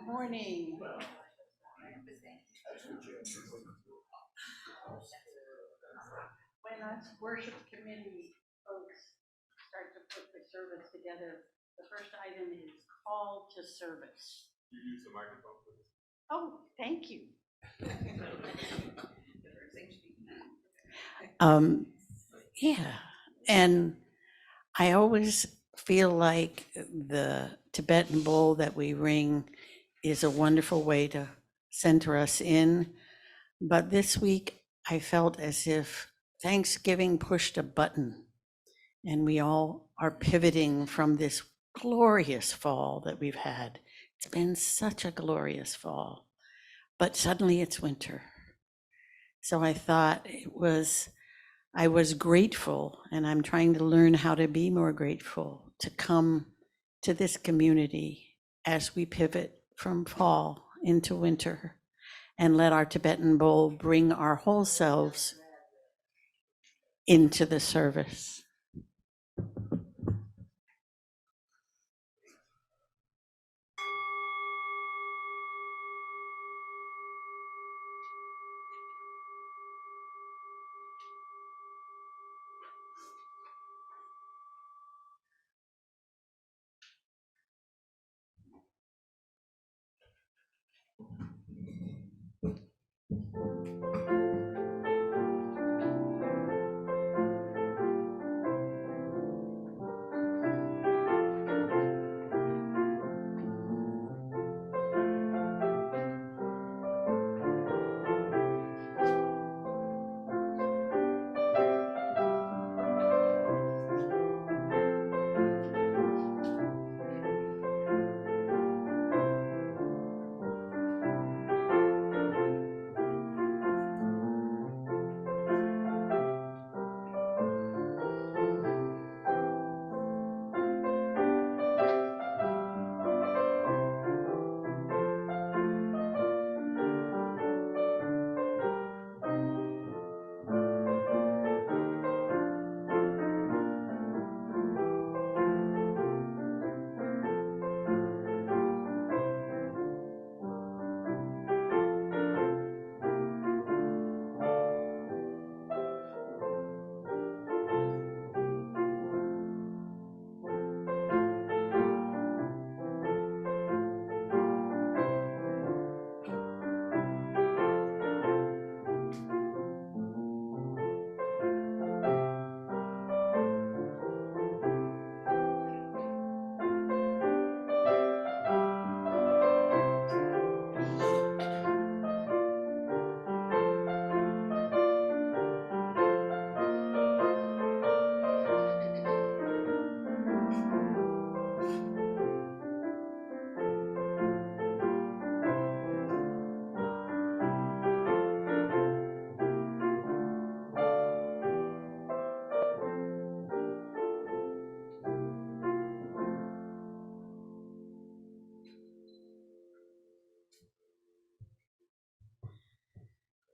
morning. When us worship committee folks start to put the service together, the first item is call to service. You use the microphone, please. Oh, thank you. Yeah, and I always feel like the Tibetan bowl that we ring is a wonderful way to center us in. But this week, I felt as if Thanksgiving pushed a button and we all are pivoting from this glorious fall that we've had. It's been such a glorious fall, but suddenly it's winter. So I thought I was grateful, and I'm trying to learn how to be more grateful to come to this community as we pivot from fall into winter and let our Tibetan bowl bring our whole selves into the service.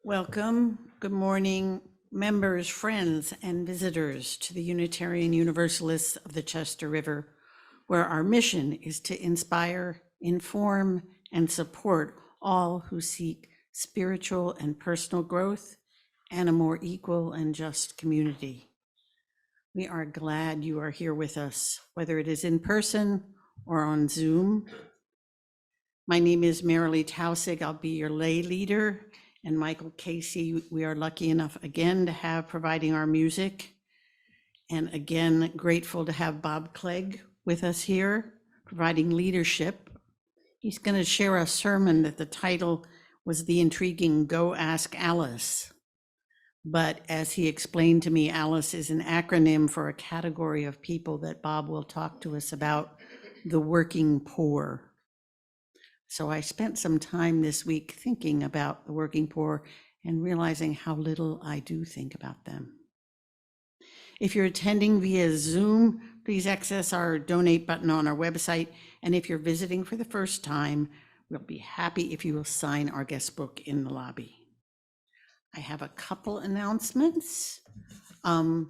Welcome, good morning, members, friends, and visitors to the Unitarian Universalists of the Chester River, where our mission is to inspire, inform, and support all who seek spiritual and personal growth and a more equal and just community. We are glad you are here with us, whether it is in person or on Zoom. My name is Marilee Tausig. I'll be your lay leader, and Michael Casey, we are lucky enough again to have providing our music. And again, grateful to have Bob Clegg with us here, providing leadership. He's going to share a sermon that the title was the intriguing Go Ask Alice. But as he explained to me, Alice is an acronym for a category of people that Bob will talk to us about, the working poor. So I spent some time this week thinking about the working poor and realizing how little I do think about them. If you're attending via Zoom, please access our donate button on our website. And if you're visiting for the first time, we'll be happy if you will sign our guest book in the lobby. I have a couple announcements. I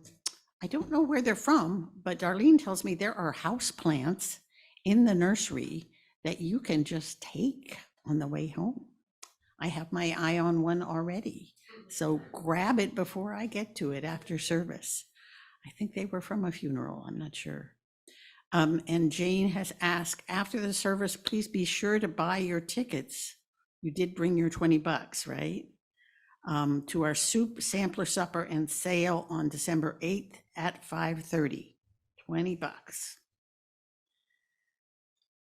don't know where they're from, but Darlene tells me there are house plants in the nursery that you can just take on the way home. I have my eye on one already, so grab it before I get to it after service. I think they were from a funeral, I'm not sure. And Jane has asked, after the service, please be sure to buy your tickets. You did bring your $20, right? To our soup sampler supper and sale on December 8th at 5:30, $20.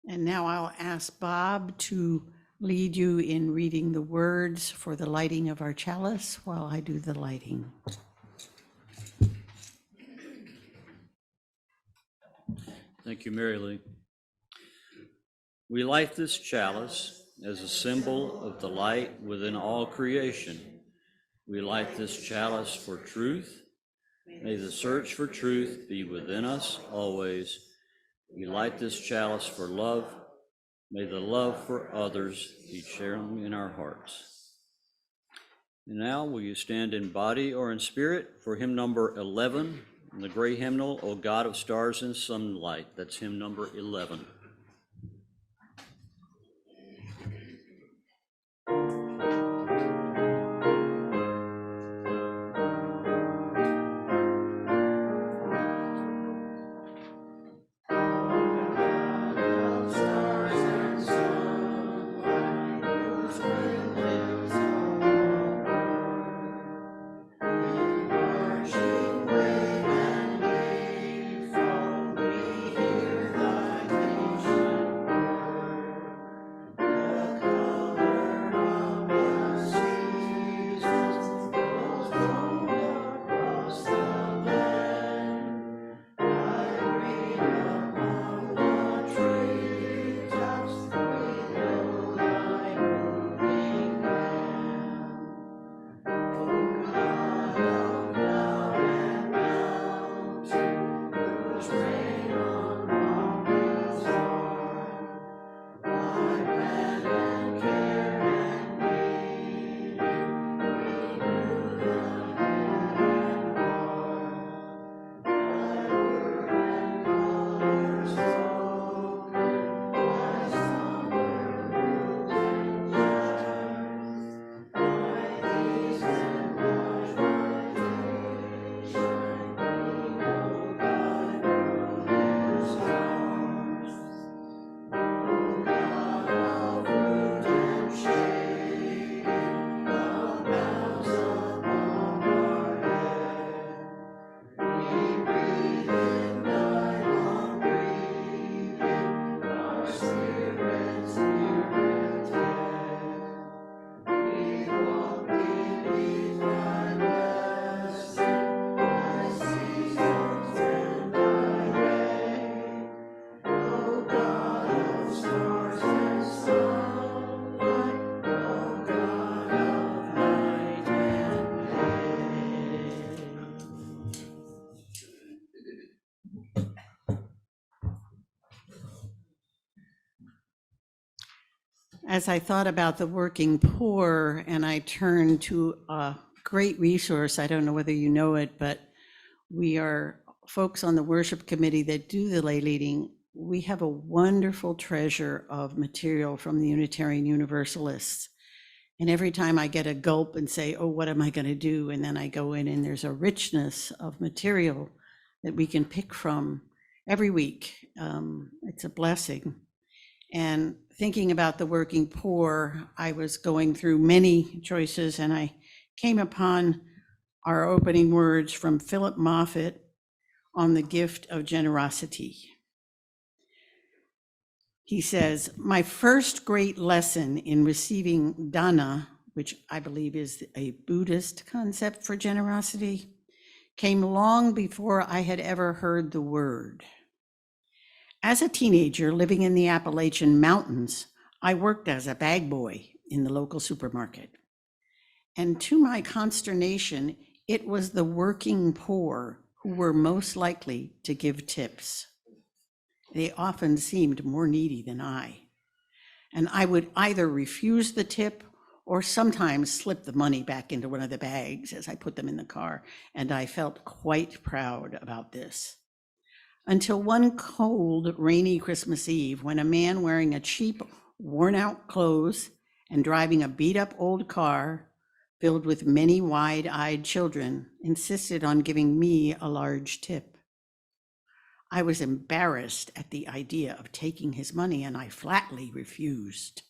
And now I'll ask Bob to lead you in reading the words for the lighting of our chalice while I do the lighting. Thank you, Mary Lee. We light this chalice as a symbol of the light within all creation. We light this chalice for truth. May the search for truth be within us always. We light this chalice for love. May the love for others be shared in our hearts. And now, will you stand in body or in spirit for hymn number 11, in the gray hymnal, O God of Stars and Sunlight. That's hymn number 11. As I thought about the working poor, and I turned to a great resource, I don't know whether you know it, but we are folks on the worship committee that do the lay leading. We have a wonderful treasure of material from the Unitarian Universalists. And every time I get a gulp and say, oh, what am I going to do? And then I go in and there's a richness of material that we can pick from every week. It's a blessing. And thinking about the working poor, I was going through many choices and I came upon our opening words from Philip Moffat on the gift of generosity. He says, my first great lesson in receiving dana, which I believe is a Buddhist concept for generosity, came long before I had ever heard the word. As a teenager living in the Appalachian Mountains, I worked as a bag boy in the local supermarket. And to my consternation, it was the working poor who were most likely to give tips. They often seemed more needy than I. And I would either refuse the tip or sometimes slip the money back into one of the bags as I put them in the car. And I felt quite proud about this. Until one cold, rainy Christmas Eve, when a man wearing a cheap, worn-out clothes and driving a beat-up old car filled with many wide-eyed children insisted on giving me a large tip. I was embarrassed at the idea of taking his money, and I flatly refused.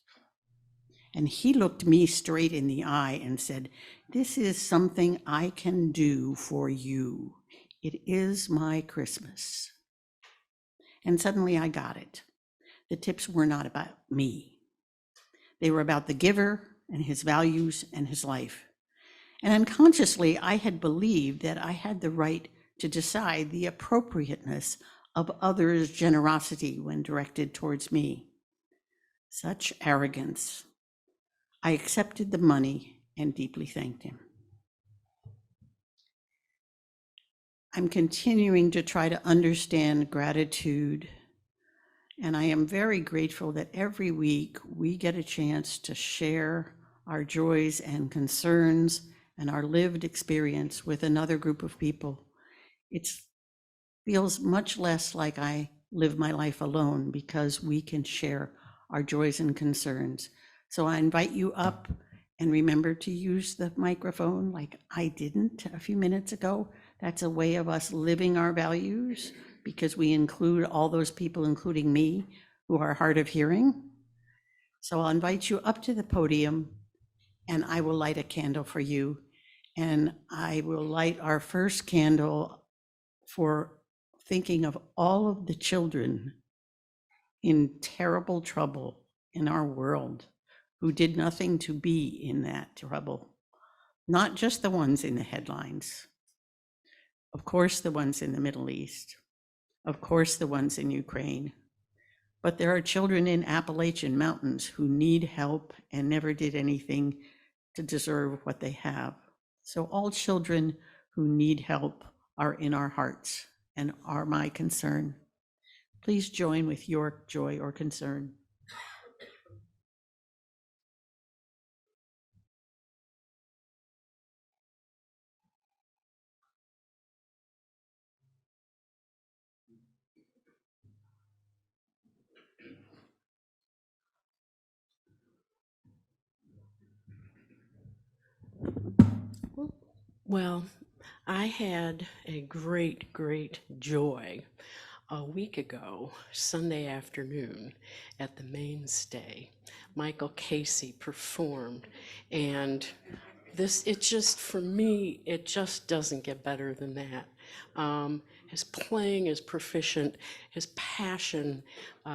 And he looked me straight in the eye and said, "This is something I can do for you. It is my Christmas." And suddenly I got it. The tips were not about me. They were about the giver and his values and his life. And unconsciously, I had believed that I had the right to decide the appropriateness of others' generosity when directed towards me. Such arrogance. I accepted the money and deeply thanked him. I'm continuing to try to understand gratitude, and I am very grateful that every week we get a chance to share our joys and concerns and our lived experience with another group of people. It feels much less like I live my life alone because we can share our joys and concerns. So I invite you up, and remember to use the microphone like I didn't a few minutes ago. That's a way of us living our values because we include all those people, including me, who are hard of hearing. So I'll invite you up to the podium, and I will light a candle for you. And I will light our first candle for thinking of all of the children in terrible trouble in our world who did nothing to be in that trouble. Not just the ones in the headlines. Of course, the ones in the Middle East. Of course, the ones in Ukraine. But there are children in Appalachian Mountains who need help and never did anything to deserve what they have. So all children who need help are in our hearts and are my concern. Please join with your joy or concern. Well, I had a great joy a week ago, Sunday afternoon, at the Mainstay. Michael Casey performed, and for me, it just doesn't get better than that. His playing is proficient, his passion,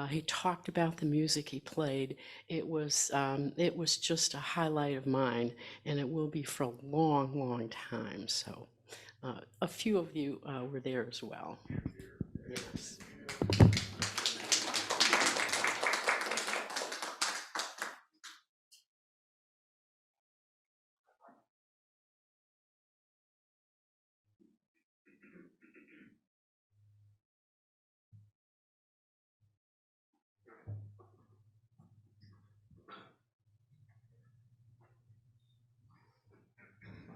he talked about the music he played. It was just a highlight of mine, and it will be for a long time. So a few of you were there as well. Yes.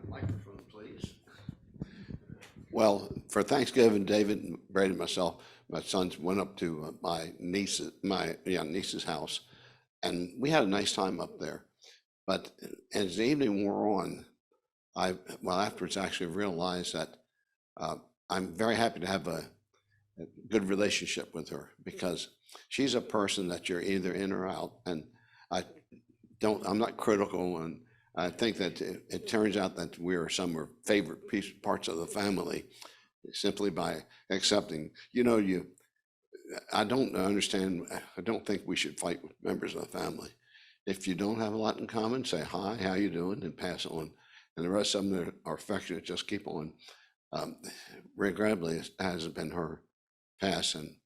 Microphone, please. Well, for Thanksgiving, David and Brady and myself, my sons went up to my niece's house, and we had a nice time up there. But as the evening wore on, afterwards actually realized that I'm very happy to have a good relationship with her because she's a person that you're either in or out, and I'm not critical, and I think that it turns out that we are some of our favorite parts of the family simply by accepting. I don't understand. I don't think we should fight with members of the family. If you don't have a lot in common, say hi, how you doing, and pass on. And the rest of them that are affectionate, just keep on. Regrettably, it hasn't been her pass, and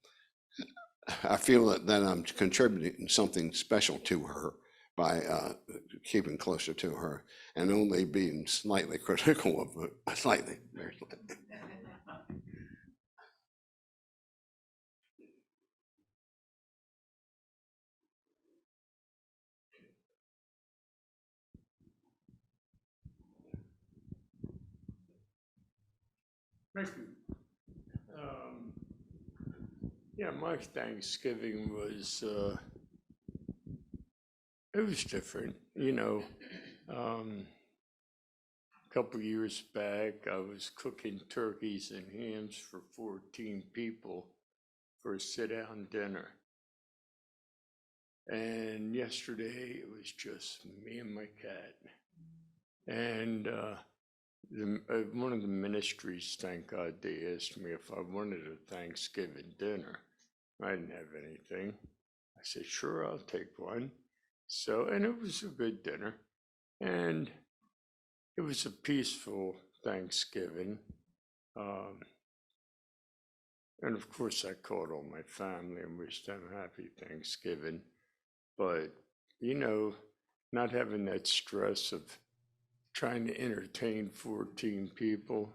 I feel that I'm contributing something special to her by keeping closer to her and only being slightly critical of her, slightly, very slightly. Thank you. Yeah, my Thanksgiving was, it was different, you know. A couple years back, I was cooking turkeys and hams for 14 people for a sit-down dinner. And yesterday, it was just me and my cat. And one of the ministries, thank God, they asked me if I wanted a Thanksgiving dinner. I didn't have anything. I said, sure, I'll take one. So, and it was a good dinner. And it was a peaceful Thanksgiving. And of course, I called all my family and wished them happy Thanksgiving. But, you know, not having that stress of trying to entertain 14 people,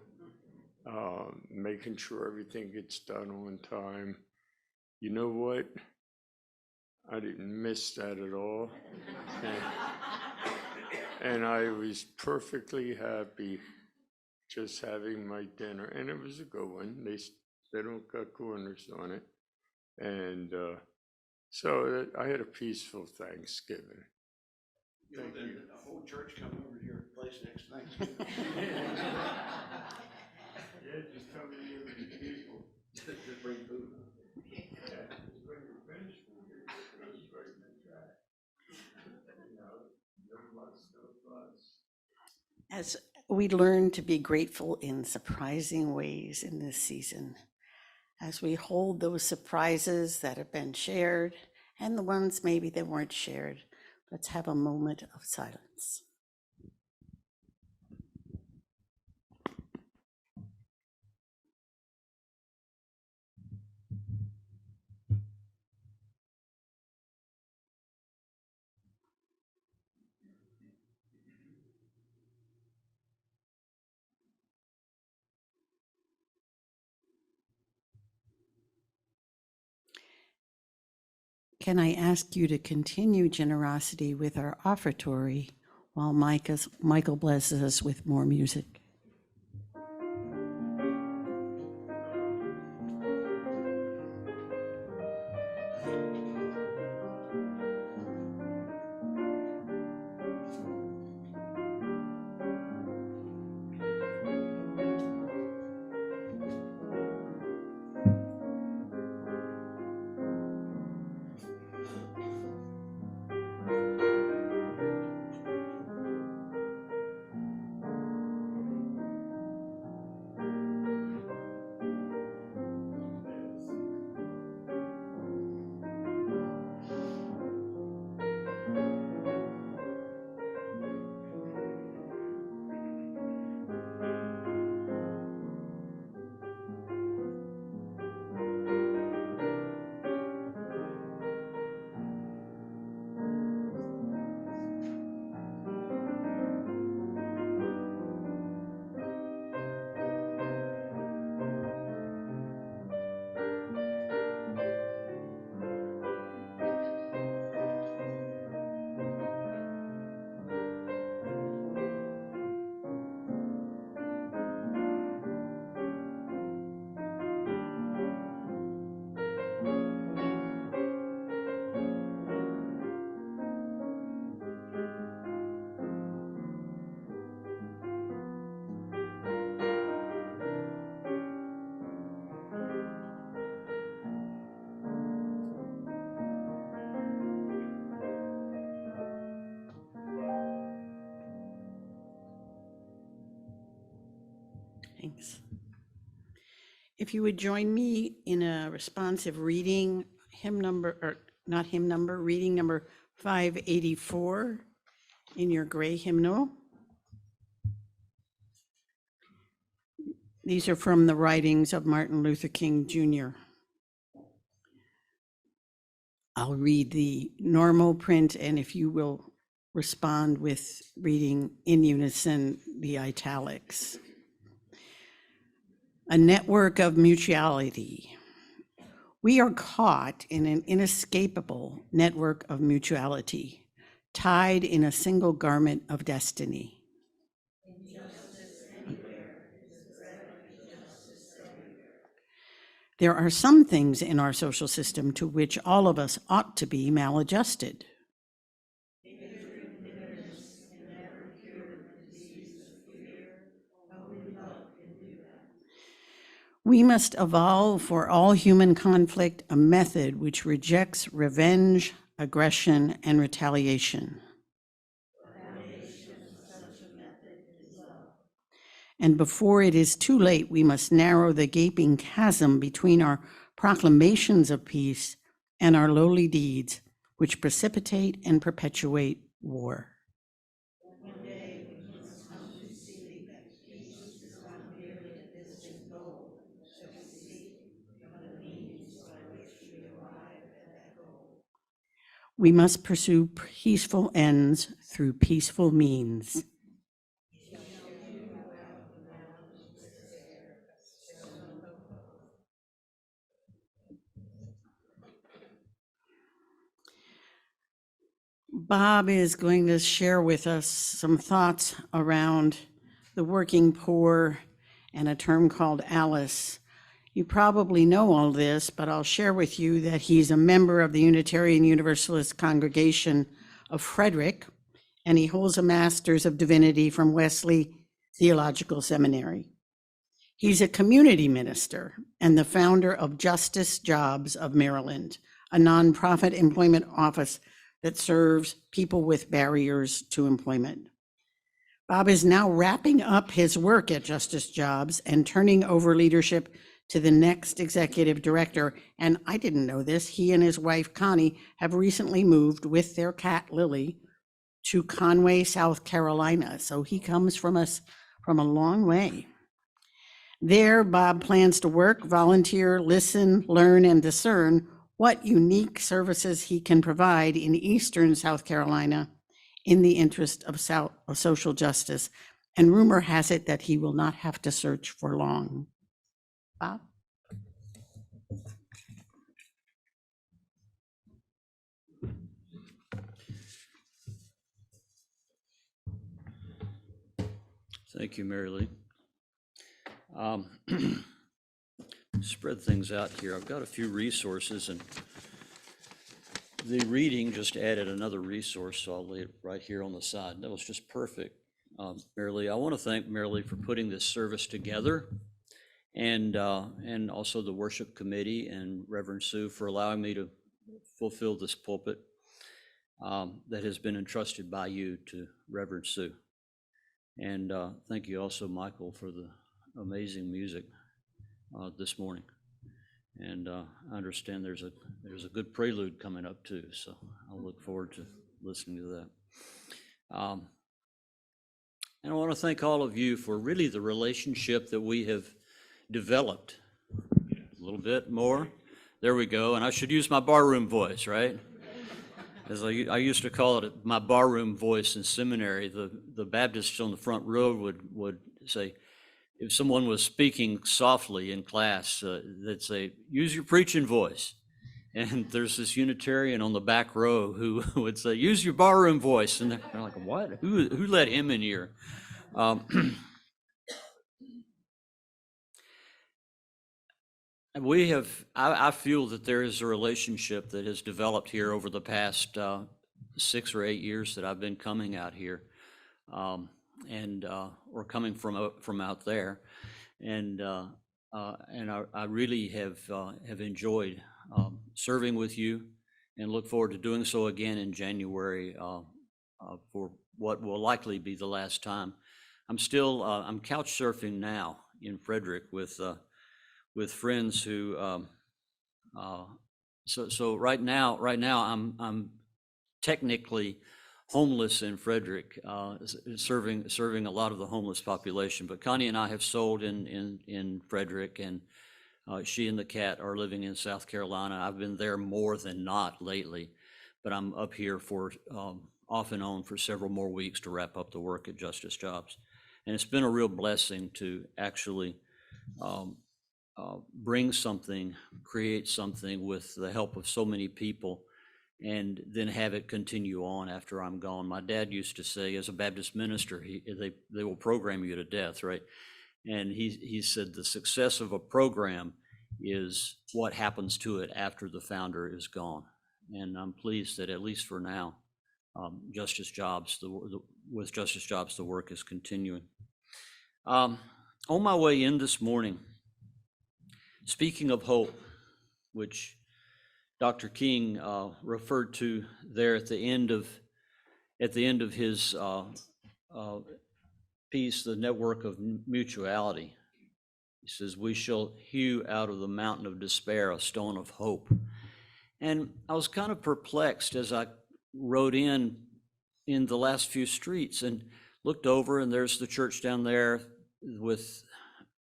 making sure everything gets done on time. You know what? I didn't miss that at all. And I was perfectly happy just having my dinner. And it was a good one. They don't cut corners on it. And so I had a peaceful Thanksgiving. Thank you. The whole church come over to your place next Thanksgiving. Yeah, just come in here with people. Just bring food. Yeah, just bring your finished food here. Goes right in the track. You know, no fuss, no fuss. As we learn to be grateful in surprising ways in this season, as we hold those surprises that have been shared and the ones maybe that weren't shared, let's have a moment of silence. Can I ask you to continue generosity with our offertory while Michael blesses us with more music? Thanks. If you would join me in a responsive reading, reading number 584 in your gray hymnal. These are from the writings of Martin Luther King Jr. I'll read the normal print, and if you will respond with reading in unison the italics. A network of mutuality. We are caught in an inescapable network of mutuality, tied in a single garment of destiny. There are some things in our social system to which all of us ought to be maladjusted. We must evolve for all human conflict a method which rejects revenge, aggression, and retaliation. And before it is too late, we must narrow the gaping chasm between our proclamations of peace and our lowly deeds, which precipitate and perpetuate war. We must pursue peaceful ends through peaceful means. Bob is going to share with us some thoughts around the working poor and a term called ALICE. You probably know all this, but I'll share with you that he's a member of the Unitarian Universalist Congregation of Frederick, and he holds a Master's of Divinity from Wesley Theological Seminary. He's a community minister and the founder of Justice Jobs of Maryland, a nonprofit employment office that serves people with barriers to employment. Bob is now wrapping up his work at Justice Jobs and turning over leadership to the next executive director. And I didn't know this, he and his wife Connie have recently moved with their cat Lily to Conway, South Carolina. So he comes from us from a long way. There, Bob plans to work, volunteer, listen, learn, and discern what unique services he can provide in Eastern South Carolina in the interest of social justice. And rumor has it that he will not have to search for long. Bob? Thank you, Mary Lee. Spread things out here. I've got a few resources, and the reading just added another resource, so I'll lay it right here on the side. That was just perfect. Mary Lee, I want to thank Mary Lee for putting this service together, and also the worship committee and Reverend Sue for allowing me to fulfill this pulpit that has been entrusted by you to Reverend Sue. And thank you also, Michael, for the amazing music this morning. And I understand there's a good prelude coming up too, so I'll look forward to listening to that. And I want to thank all of you for really the relationship that we have developed. A little bit more. There we go. And I should use my barroom voice, right? As I used to call it my barroom voice in seminary. The Baptists on the front row would say, if someone was speaking softly in class, they'd say, use your preaching voice. And there's this Unitarian on the back row who would say, use your barroom voice. And they're like, what? Who let him in here? I feel that there is a relationship that has developed here over the past 6 or 8 years that I've been coming out here. Or coming from out there, and I really have enjoyed serving with you, and look forward to doing so again in January for what will likely be the last time. I'm couch surfing now in Frederick with friends who. So right now I'm technically homeless in Frederick, serving a lot of the homeless population. But Connie and I have sold in Frederick, and she and the cat are living in South Carolina. I've been there more than not lately, but I'm up here for off and on for several more weeks to wrap up the work at Justice Jobs. And it's been a real blessing to actually bring something, create something with the help of so many people, and then have it continue on after I'm gone. My dad used to say, as a Baptist minister, they will program you to death, right? And he said the success of a program is what happens to it after the founder is gone. And I'm pleased that at least for now, Justice Jobs, with Justice Jobs, the work is continuing. On my way in this morning, speaking of hope, which Dr. King referred to there at the end of his piece, The Network of Mutuality. He says, "We shall hew out of the mountain of despair a stone of hope." And I was kind of perplexed as I rode in the last few streets and looked over, and there's the church down there with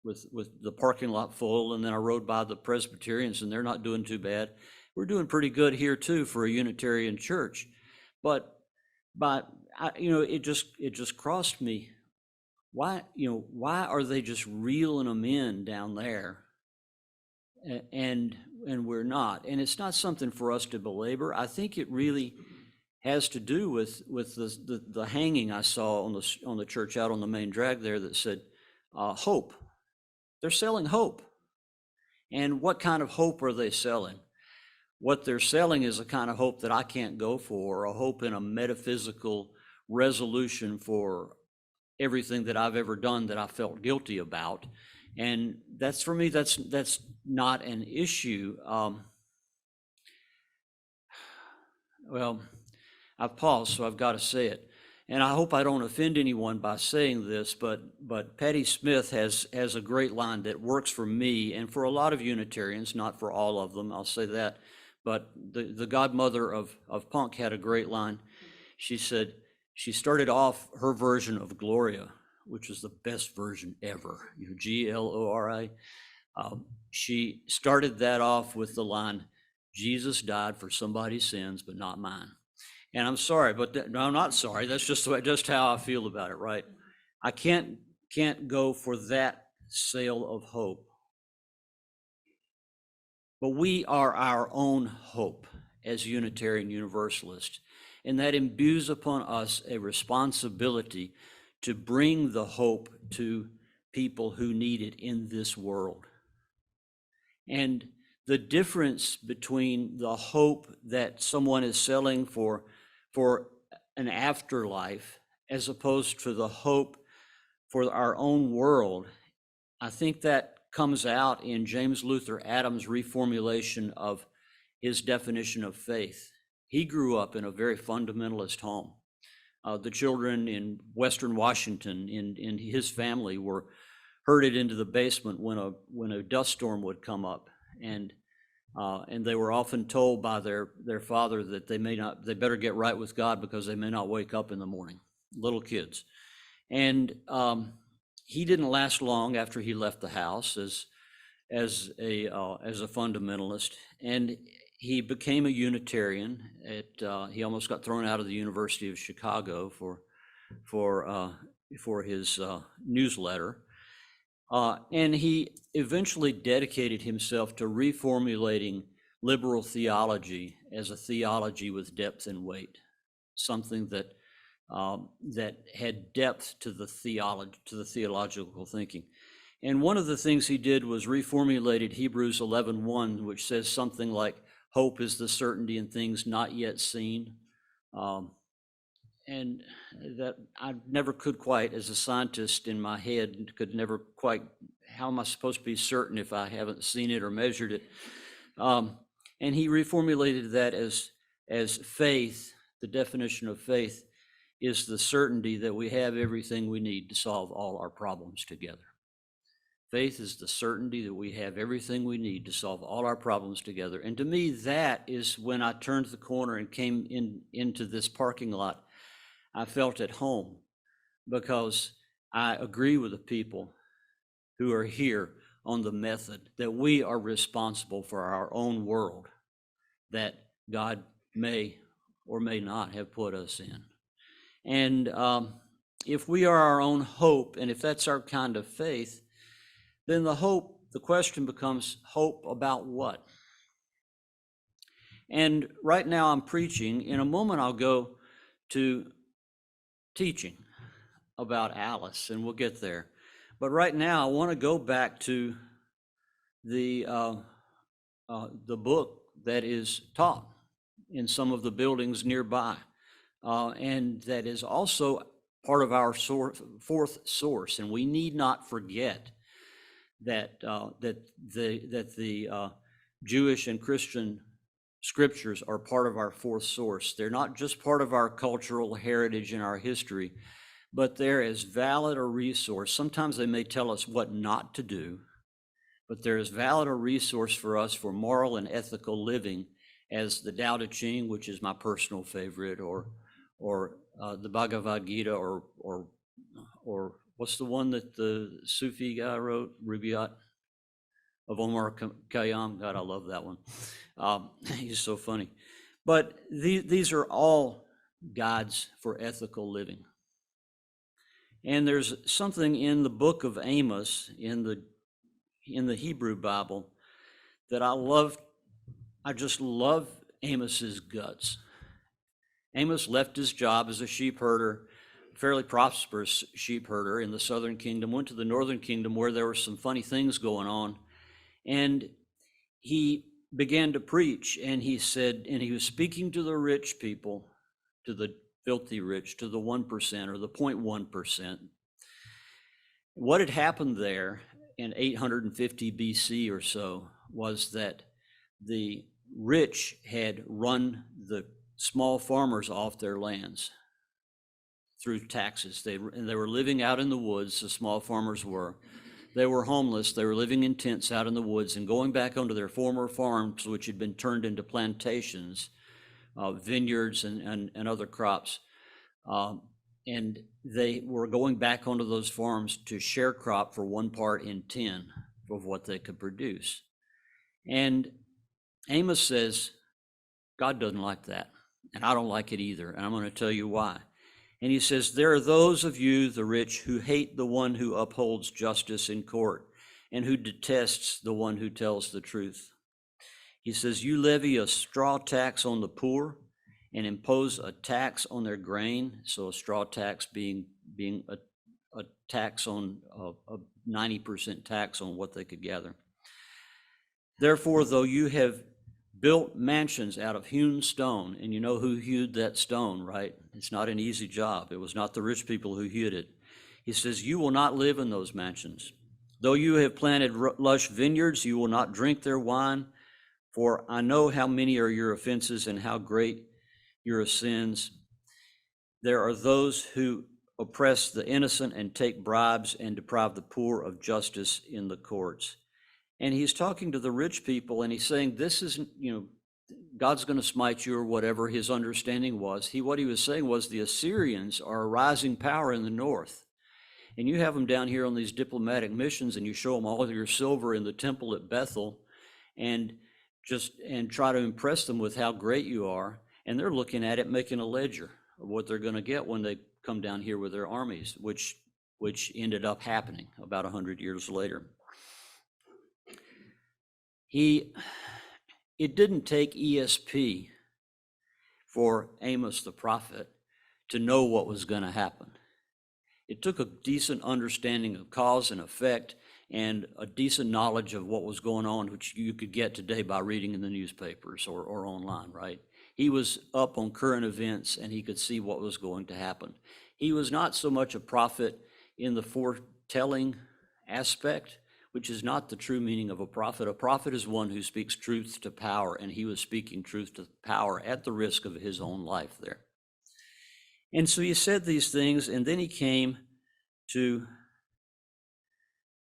the parking lot full, and then I rode by the Presbyterians, and they're not doing too bad. We're doing pretty good here too for a Unitarian church, but it just crossed me. Why are they just reeling them in down there, and we're not? And it's not something for us to belabor. I think it really has to do with the hanging I saw on the church out on the main drag there that said hope. They're selling hope. And what kind of hope are they selling? What they're selling is a kind of hope that I can't go for, a hope in a metaphysical resolution for everything that I've ever done that I felt guilty about. And that's, for me, that's not an issue. Well, I've paused, so I've got to say it. And I hope I don't offend anyone by saying this, but Patti Smith has a great line that works for me and for a lot of Unitarians, not for all of them, I'll say that. But the godmother of punk had a great line. She said, she started off her version of Gloria, which is the best version ever, Glori. She started that off with the line, "Jesus died for somebody's sins, but not mine." And I'm sorry, but no, I'm not sorry. That's just how I feel about it, right? I can't go for that sale of hope. But we are our own hope as Unitarian Universalists, and that imbues upon us a responsibility to bring the hope to people who need it in this world. And the difference between the hope that someone is selling for an afterlife as opposed to the hope for our own world, I think that comes out in James Luther Adams' reformulation of his definition of faith. He grew up in a very fundamentalist home. The children in Western Washington, in his family, were herded into the basement when a dust storm would come up, and they were often told by their father that they better get right with God because they may not wake up in the morning. Little kids, and he didn't last long after he left the house as a fundamentalist, and he became a Unitarian. He almost got thrown out of the University of Chicago for his newsletter. And he eventually dedicated himself to reformulating liberal theology as a theology with depth and weight, something that had depth to the theological thinking. And one of the things he did was reformulated Hebrews 11:1, which says something like, "Hope is the certainty in things not yet seen." And that I never could quite, as a scientist in my head, could never quite, how am I supposed to be certain if I haven't seen it or measured it? And he reformulated that as faith. The definition of faith is the certainty that we have everything we need to solve all our problems together. Faith is the certainty that we have everything we need to solve all our problems together. And to me, that is when I turned the corner and came into this parking lot, I felt at home, because I agree with the people who are here on the method that we are responsible for our own world that God may or may not have put us in. And if we are our own hope, and if that's our kind of faith, then the question becomes, hope about what? And right now I'm preaching. In a moment I'll go to teaching about Alice, and we'll get there. But right now I want to go back to the book that is taught in some of the buildings nearby, and that is also part of our fourth source. And we need not forget that the Jewish and Christian scriptures are part of our fourth source. They're not just part of our cultural heritage and our history, but they're as valid a resource. Sometimes they may tell us what not to do, but they're as valid a resource for us for moral and ethical living as the Tao Te Ching, which is my personal favorite, or the Bhagavad Gita, or what's the one that the Sufi guy wrote, Rubaiyat of Omar Khayyam? God, I love that one. He's so funny. But these are all guides for ethical living. And there's something in the book of Amos, in the Hebrew Bible, that I love. I just love Amos's guts. Amos left his job as a sheep herder, fairly prosperous sheep herder in the southern kingdom, went to the northern kingdom where there were some funny things going on. And he began to preach, and he said, and he was speaking to the rich people, to the filthy rich, to the 1% or the 0.1%. What had happened there in 850 BC or so was that the rich had run the small farmers off their lands through taxes. They were living out in the woods, the small farmers were. They were homeless. They were living in tents out in the woods and going back onto their former farms, which had been turned into plantations, vineyards and other crops. And they were going back onto those farms to share crop for 1 part in 10 of what they could produce. And Amos says, God doesn't like that, and I don't like it either, and I'm going to tell you why. And he says, there are those of you, the rich, who hate the one who upholds justice in court and who detests the one who tells the truth. He says, you levy a straw tax on the poor and impose a tax on their grain. So a straw tax being a tax on a 90% tax on what they could gather. Therefore, though you have built mansions out of hewn stone, and you know who hewed that stone, right? It's not an easy job. It was not the rich people who hewed it. He says, you will not live in those mansions. Though you have planted lush vineyards, you will not drink their wine, for I know how many are your offenses and how great your sins. There are those who oppress the innocent and take bribes and deprive the poor of justice in the courts. And he's talking to the rich people, and he's saying, this isn't, God's going to smite you, or whatever his understanding was. What he was saying was the Assyrians are a rising power in the north. And you have them down here on these diplomatic missions, and you show them all of your silver in the temple at Bethel, and try to impress them with how great you are. And they're looking at it, making a ledger of what they're going to get when they come down here with their armies, which ended up happening about 100 years later. It didn't take ESP for Amos the prophet to know what was going to happen. It took a decent understanding of cause and effect and a decent knowledge of what was going on, which you could get today by reading in the newspapers or online, right? He was up on current events, and he could see what was going to happen. He was not so much a prophet in the foretelling aspect, which is not the true meaning of a prophet. A prophet is one who speaks truth to power, and he was speaking truth to power at the risk of his own life there. And so he said these things, and then he came to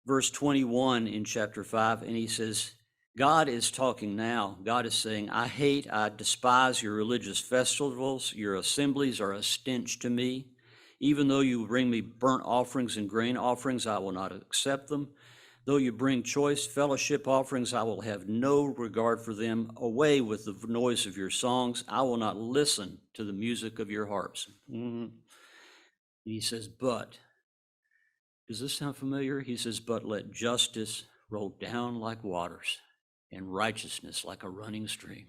verse 21 in chapter 5, and he says, God is talking now. God is saying, I despise your religious festivals. Your assemblies are a stench to me. Even though you bring me burnt offerings and grain offerings, I will not accept them. Though you bring choice fellowship offerings, I will have no regard for them. Away with the noise of your songs. I will not listen to the music of your harps. He says, but, does this sound familiar? He says, but let justice roll down like waters and righteousness like a running stream.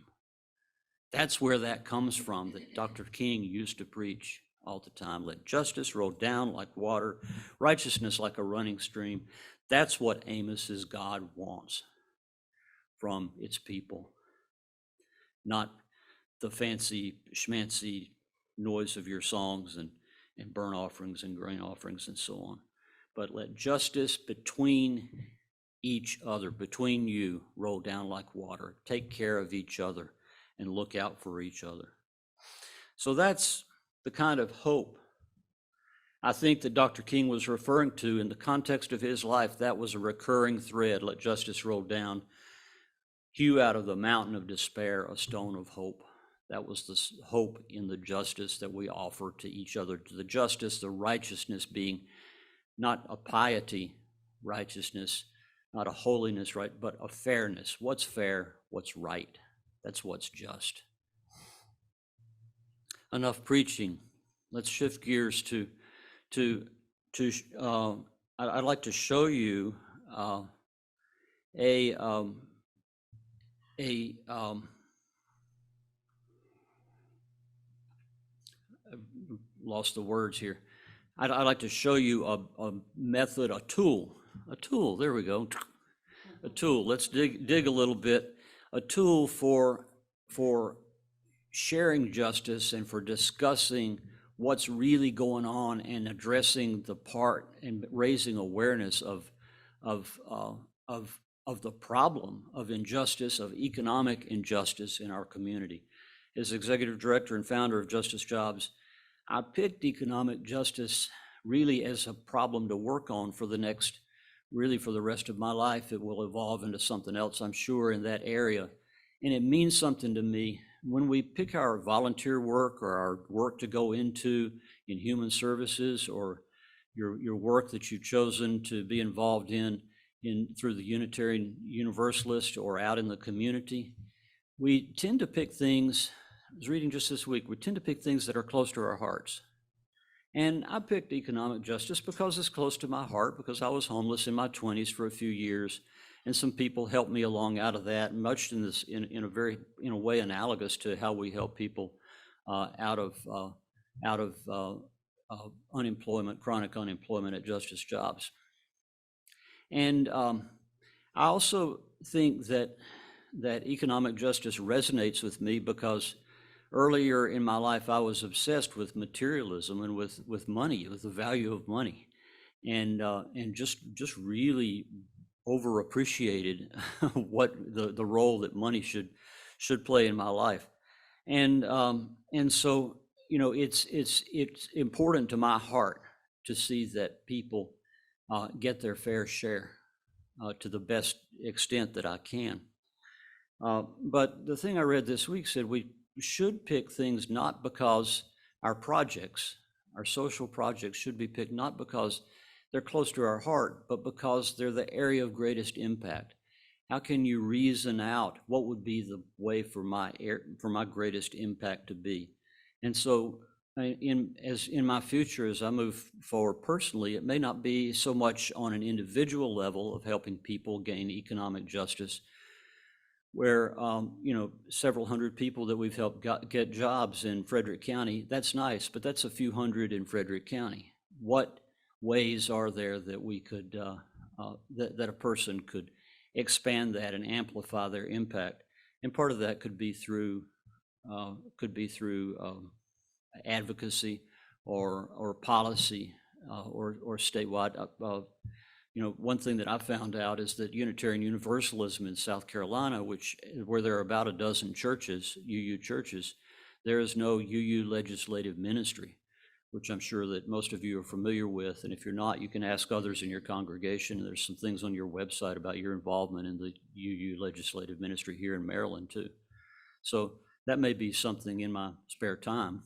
That's where that comes from, that Dr. King used to preach all the time. Let justice roll down like water, righteousness like a running stream. That's what Amos's God wants. from its people, not the fancy schmancy noise of your songs and burnt offerings and grain offerings and so on. But let justice between each other, between you, roll down like water. Take care of each other and look out for each other. So that's the kind of hope I think that Dr. King was referring to. In the context of his life. That was a recurring thread. Let justice roll down. Hew out of the mountain of despair a stone of hope. That was the hope in the justice that we offer to each other. To the justice, the righteousness being not a piety righteousness, not a holiness, right, but a fairness. What's fair? What's right? That's what's just. Enough preaching. Let's shift gears to I'd like to show you lost the words here. I'd like to show you a method, a tool. There we go. A tool. Let's dig a little bit. A tool for sharing justice and for discussing what's really going on and addressing the part and raising awareness of the problem of injustice, of economic injustice in our community. As executive director and founder of Justice Jobs, I picked economic justice really as a problem to work on for the rest of my life. It will evolve into something else, I'm sure, in that area. And it means something to me. When we pick our volunteer work or our work to go into in human services, or your work that you've chosen to be involved in through the Unitarian Universalist or out in the community, we tend to pick things, I was reading just this week, we tend to pick things that are close to our hearts. And I picked economic justice because it's close to my heart, because I was homeless in my 20s for a few years, and some people helped me along out of that, much in a way analogous to how we help people out of unemployment, chronic unemployment at Justice Jobs. And I also think that economic justice resonates with me because earlier in my life, I was obsessed with materialism and with money, with the value of money, and just really overappreciated what the role that money should play in my life, and so it's important to my heart to see that people get their fair share to the best extent that I can. But the thing I read this week said we should pick things not because our social projects should be picked not because they're close to our heart, but because they're the area of greatest impact. How can you reason out what would be the way for my greatest impact to be? And so in my future, as I move forward personally, it may not be so much on an individual level of helping people gain economic justice, where several hundred people that we've helped get jobs in Frederick County. That's nice, but that's a few hundred in Frederick County. What ways are there that we could that a person could expand that and amplify their impact? And part of that could be through advocacy or policy or statewide. One thing that I found out is that Unitarian Universalism in South Carolina, where there are about a dozen churches, UU churches, there is no UU legislative ministry, which I'm sure that most of you are familiar with. And if you're not, you can ask others in your congregation. There's some things on your website about your involvement in the UU legislative ministry here in Maryland too. So that may be something in my spare time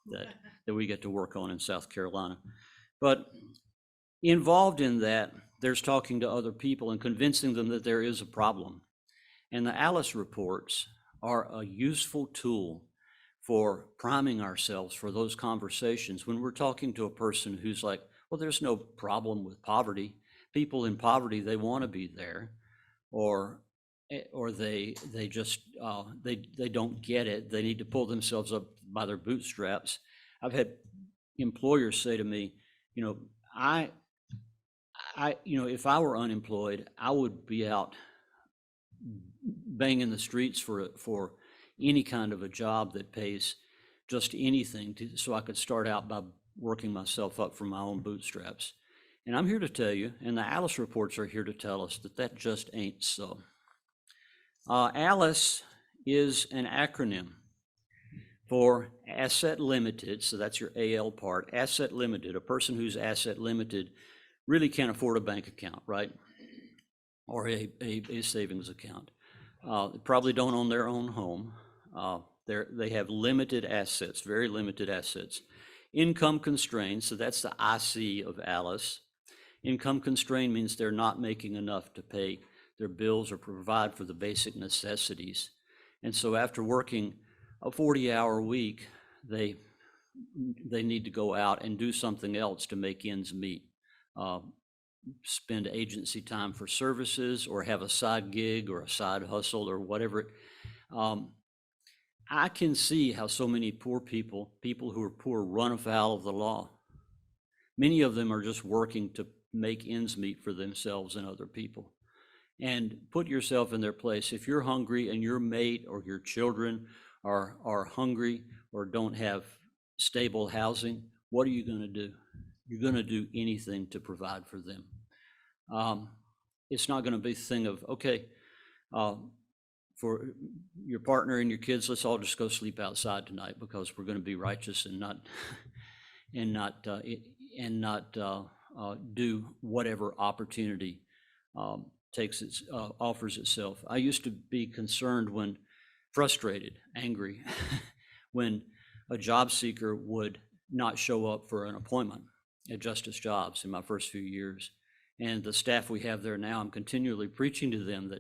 that we get to work on in South Carolina. But involved in that, there's talking to other people and convincing them that there is a problem. And the Alice reports are a useful tool for priming ourselves for those conversations when we're talking to a person who's like, well, there's no problem with poverty. People in poverty, they want to be there, or they just they don't get it. They need to pull themselves up by their bootstraps. I've had employers say to me, if I were unemployed, I would be out banging the streets for any kind of a job that pays just anything so I could start out by working myself up from my own bootstraps. And I'm here to tell you, and the Alice reports are here to tell us that that just ain't so. Alice is an acronym for asset limited, so that's your AL part, asset limited. A person who's asset limited really can't afford a bank account, right? Or a savings account. Probably don't own their own home. They have limited assets, very limited assets. Income constrained, so that's the IC of Alice. Income constrained means they're not making enough to pay their bills or provide for the basic necessities. And so after working a 40-hour week, they need to go out and do something else to make ends meet. Spend agency time for services or have a side gig or a side hustle or whatever. I can see how so many poor people who are poor, run afoul of the law. Many of them are just working to make ends meet for themselves and other people. And put yourself in their place. If you're hungry and your mate or your children are hungry or don't have stable housing, what are you going to do? You're going to do anything to provide for them. It's not going to be a thing of, okay, for your partner and your kids, let's all just go sleep outside tonight because we're going to be righteous and not do whatever opportunity offers itself. I used to be concerned when frustrated, angry, when a job seeker would not show up for an appointment at Justice Jobs in my first few years. And the staff we have there now, I'm continually preaching to them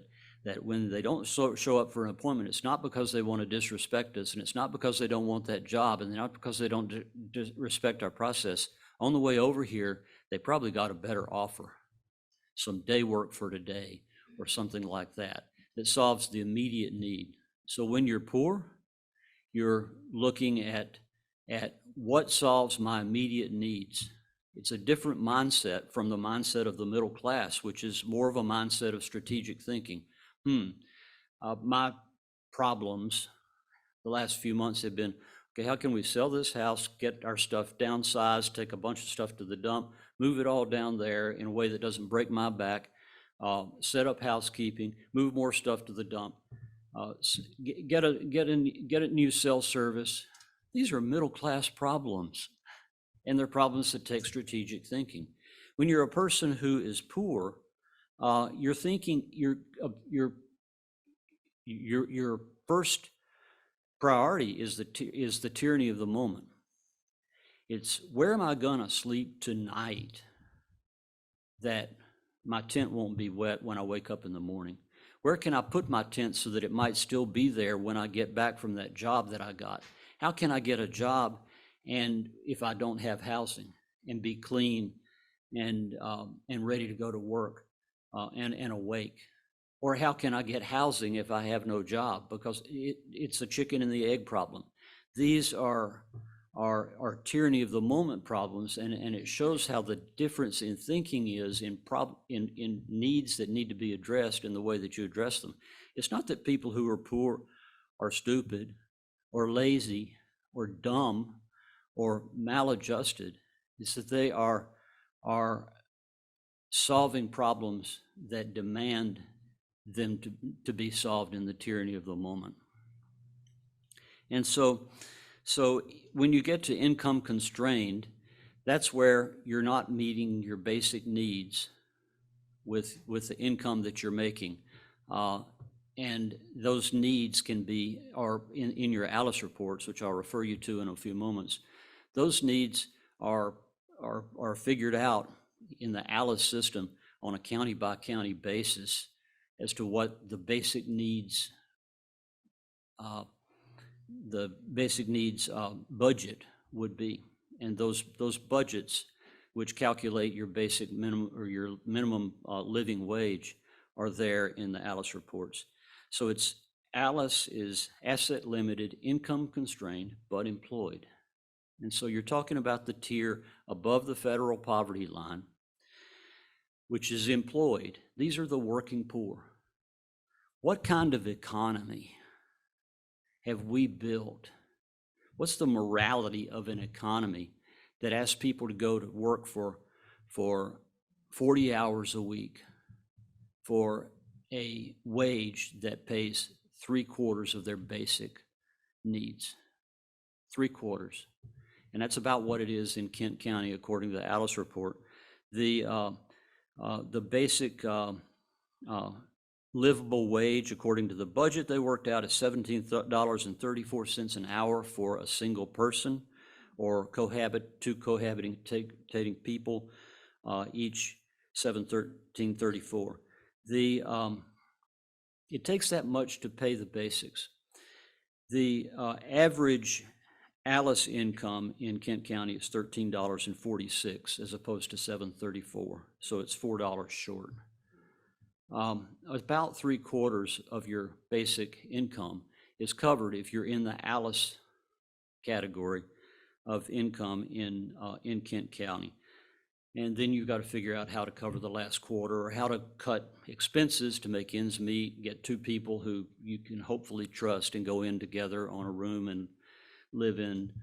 that when they don't show up for an appointment, it's not because they want to disrespect us, and it's not because they don't want that job, and not because they don't respect our process. On the way over here, they probably got a better offer, some day work for today or something like that solves the immediate need. So when you're poor, you're looking at what solves my immediate needs. It's a different mindset from the mindset of the middle class, which is more of a mindset of strategic thinking. My problems the last few months have been, okay, how can we sell this house, get our stuff downsized, take a bunch of stuff to the dump, move it all down there in a way that doesn't break my back, set up housekeeping, move more stuff to the dump, get a new cell service. These are middle class problems, and they're problems that take strategic thinking. When you're a person who is poor, you're thinking your first priority is the tyranny of the moment. It's where am I gonna sleep tonight that my tent won't be wet when I wake up in the morning? Where can I put my tent so that it might still be there when I get back from that job that I got? How can I get a job and if I don't have housing and be clean and ready to go to work and awake? Or how can I get housing if I have no job? Because it's a chicken and the egg problem. These are tyranny of the moment problems, and it shows how the difference in thinking is in needs that need to be addressed in the way that you address them. It's not that people who are poor are stupid or lazy or dumb or maladjusted. It's that they are solving problems that demand them to be solved in the tyranny of the moment. And so when you get to income constrained, that's where you're not meeting your basic needs with the income that you're making. And those needs are in your Alice reports, which I'll refer you to in a few moments. Those needs are figured out in the Alice system on a county by county basis as to what the basic needs budget would be. And those budgets, which calculate your basic minimum or your minimum living wage, are there in the Alice reports. So Alice is asset limited, income constrained, but employed. And so you're talking about the tier above the federal poverty line, which is employed. These are the working poor. what kind of economy have we built? What's the morality of an economy that asks people to go to work for 40 hours a week for a wage that pays 3/4 of their basic needs? 3/4. And that's about what it is in Kent County, according to the Alice report. The basic livable wage, according to the budget they worked out, is $17.34 an hour for a single person, or two cohabitating people, each $17.34. It takes that much to pay the basics. The average Alice income in Kent County is $13.46 as opposed to $7.34, so it's $4 short. About 3/4 of your basic income is covered if you're in the Alice category of income in Kent County. And then you've got to figure out how to cover the last quarter, or how to cut expenses to make ends meet, get two people who you can hopefully trust and go in together on a room and live in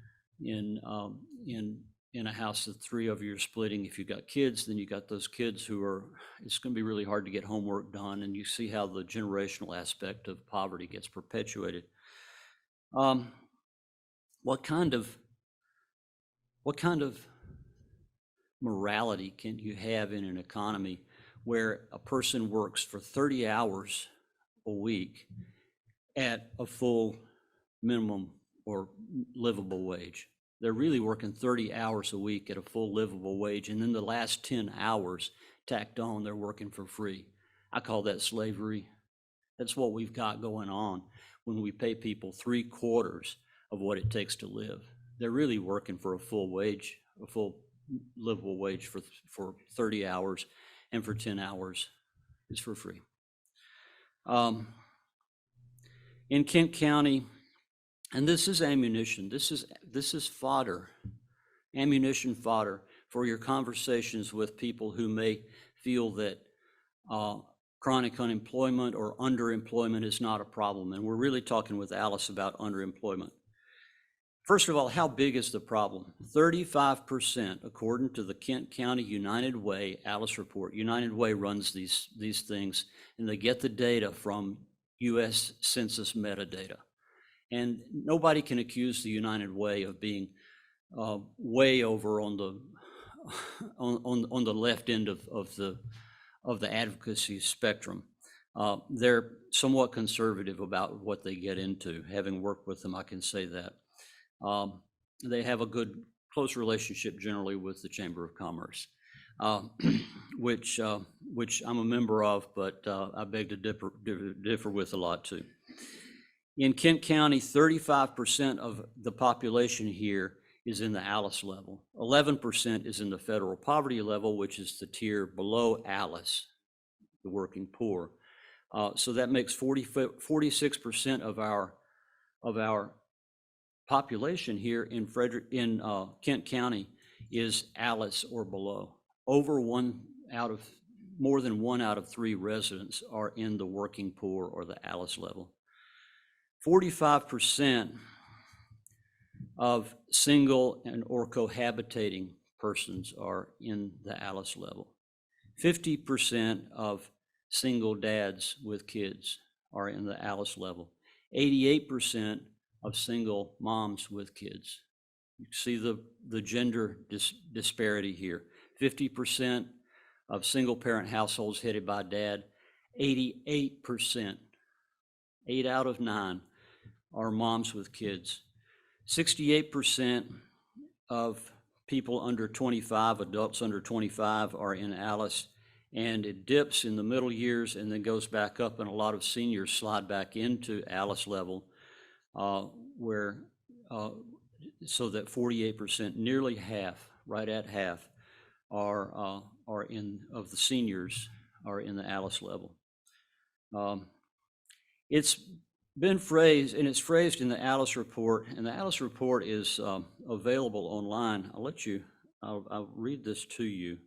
a house that three of you are splitting. If you've got kids, then you got those kids it's going to be really hard to get homework done, and you see how the generational aspect of poverty gets perpetuated. What kind of morality can you have in an economy where a person works for 30 hours a week at a full minimum or livable wage? They're really working 30 hours a week at a full livable wage, and then the last 10 hours tacked on, they're working for free. I call that slavery. That's what we've got going on when we pay people 3/4 of what it takes to live. They're really working for a full wage, a full livable wage for 30 hours, and for 10 hours is for free. In Kent County, and this is ammunition, this is fodder, ammunition fodder for your conversations with people who may feel that chronic unemployment or underemployment is not a problem. And we're really talking with Alice about underemployment. First of all, how big is the problem? 35%, according to the Kent County United Way Alice report. United Way runs these things, and they get the data from U.S. Census metadata. And nobody can accuse the United Way of being way over on the left end of the advocacy spectrum. They're somewhat conservative about what they get into. Having worked with them, I can say that. They have a close relationship generally with the Chamber of Commerce, which I'm a member of, but I beg to differ with a lot too. In Kent County, 35% of the population here is in the Alice level. 11% is in the federal poverty level, which is the tier below Alice, the working poor. So that makes 46% of our population here in Kent County is Alice or below. More than 1 out of 3 residents are in the working poor or the Alice level. 45% of single or cohabitating persons are in the Alice level. 50% of single dads with kids are in the Alice level. 88% of single moms with kids. You see the gender disparity here. 50% of single parent households headed by dad. 88%, 8 out of 9, are moms with kids. 68% of people under 25, adults under 25, are in Alice, and it dips in the middle years and then goes back up, and a lot of seniors slide back into Alice level, so that 48%, nearly half, right at half, of the seniors are in the Alice level. It's been phrased, and it's phrased in the Alice report, and the Alice report is available online. I'll read this to you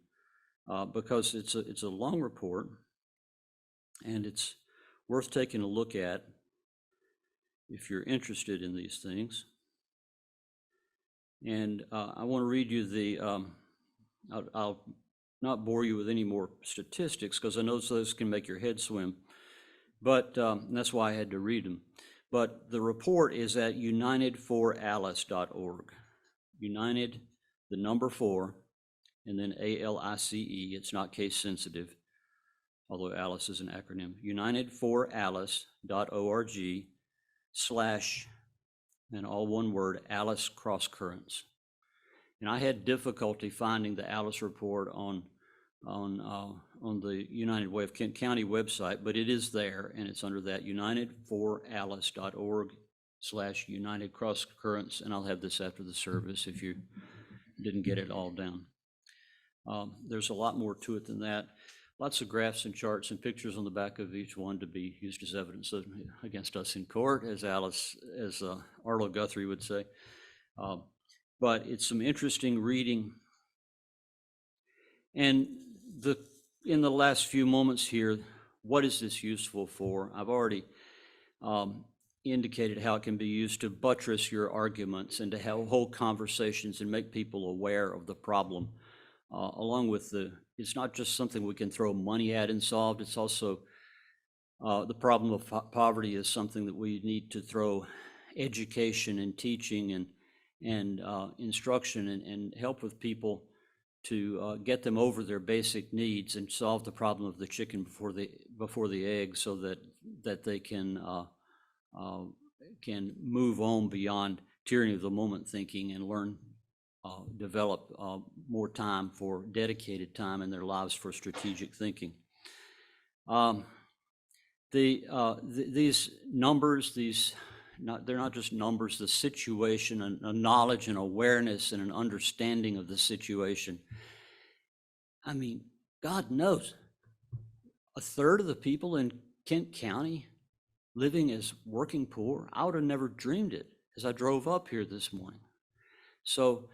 because it's a long report, and it's worth taking a look at if you're interested in these things. And I want to read you the, I'll not bore you with any more statistics because I know those can make your head swim, but that's why I had to read them. But the report is at unitedforalice.org. United, the number 4, and then ALICE. It's not case sensitive, although ALICE is an acronym. unitedforalice.org / and all one word, Alice Cross Currents. And I had difficulty finding the Alice report on the United Way of Kent County website, but it is there, and it's under that unitedforalice.org / United Cross Currents, and I'll have this after the service if you didn't get it all down. There's a lot more to it than that. Lots of graphs and charts and pictures on the back of each one to be used as evidence against us in court, as Arlo Guthrie would say. But it's some interesting reading. And in the last few moments here, what is this useful for? I've already indicated how it can be used to buttress your arguments and to hold conversations and make people aware of the problem. Along with it's not just something we can throw money at and solve. It's also the problem of poverty is something that we need to throw education and teaching and instruction and help with people to get them over their basic needs and solve the problem of the chicken before the egg, so that they can move on beyond tyranny of the moment thinking and learn, develop more time for dedicated time in their lives for strategic thinking. These numbers, they're not just numbers, the situation and a knowledge and awareness and an understanding of the situation. I mean, God knows, 1/3 of the people in Kent County living as working poor. I would have never dreamed it as I drove up here this morning. So,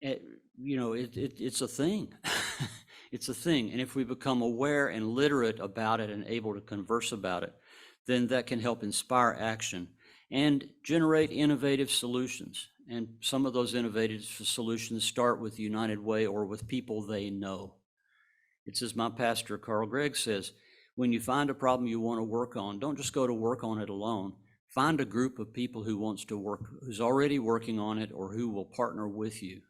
it's a thing. It's a thing. And if we become aware and literate about it and able to converse about it, then that can help inspire action and generate innovative solutions. And some of those innovative solutions start with United Way or with people they know. It's as my pastor, Carl Gregg, says, when you find a problem you want to work on, don't just go to work on it alone. Find a group of people who's already working on it or who will partner with you.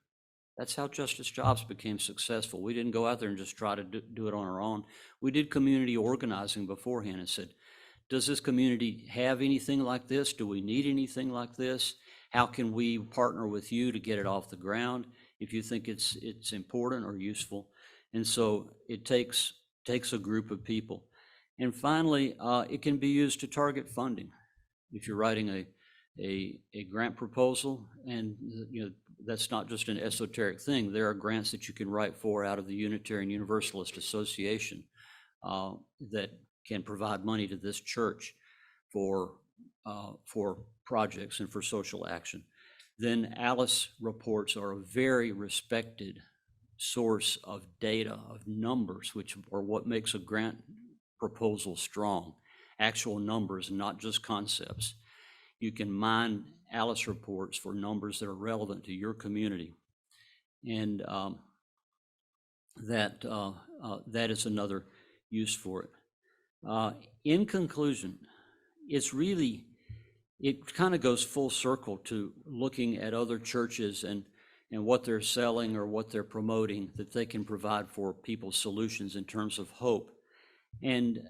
That's how Justice Jobs became successful. We didn't go out there and just try to do it on our own. We did community organizing beforehand and said, does this community have anything like this? Do we need anything like this? How can we partner with you to get it off the ground if you think it's important or useful? And so it takes a group of people. And finally, it can be used to target funding. If you're writing a grant proposal, and that's not just an esoteric thing. There are grants that you can write for out of the Unitarian Universalist Association that can provide money to this church for projects and for social action. Then Alice reports are a very respected source of data, of numbers, which are what makes a grant proposal strong. Actual numbers, not just concepts. You can mine Alice reports for numbers that are relevant to your community. And that is another use for it. In conclusion, it kind of goes full circle to looking at other churches and what they're selling or what they're promoting that they can provide for people's solutions in terms of hope. And